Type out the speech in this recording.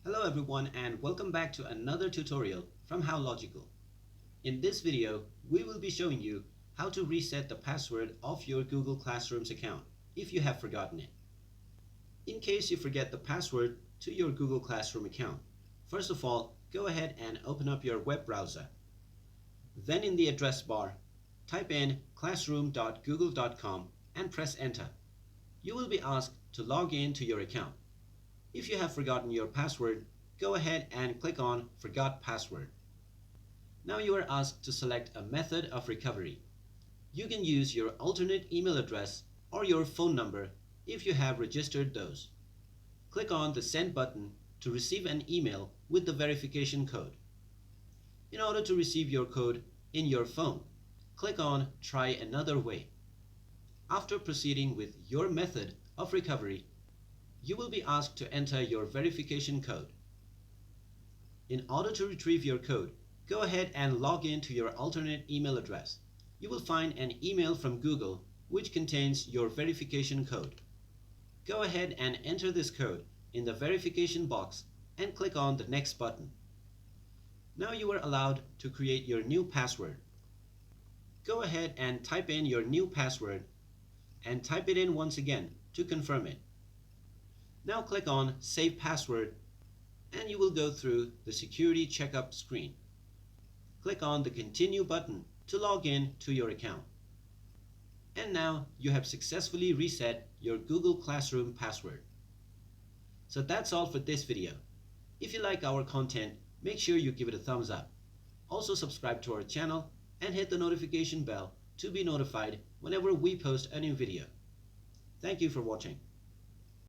Hello everyone and welcome back to another tutorial from How Logical. In this video, we will be showing you how to reset the password of your Google Classroom's account if you have forgotten it. In case you forget the password to your Google Classroom account, first of all, go ahead and open up your web browser. Then in the address bar, type in classroom.google.com and press enter. You will be asked to log in to your account. If you have forgotten your password, go ahead and click on Forgot Password. Now you are asked to select a method of recovery. You can use your alternate email address or your phone number if you have registered those. Click on the Send button to receive an email with the verification code. In order to receive your code in your phone, click on Try Another Way. After proceeding with your method of recovery, you will be asked to enter your verification code. In order to retrieve your code, go ahead and log in to your alternate email address. You will find an email from Google which contains your verification code. Go ahead and enter this code in the verification box and click on the Next button. Now you are allowed to create your new password. Go ahead and type in your new password and type it in once again to confirm it. Now click on Save Password and you will go through the security checkup screen. Click on the Continue button to log in to your account. And now you have successfully reset your Google Classroom password. So that's all for this video. If you like our content, make sure you give it a thumbs up. Also subscribe to our channel and hit the notification bell to be notified whenever we post a new video. Thank you for watching.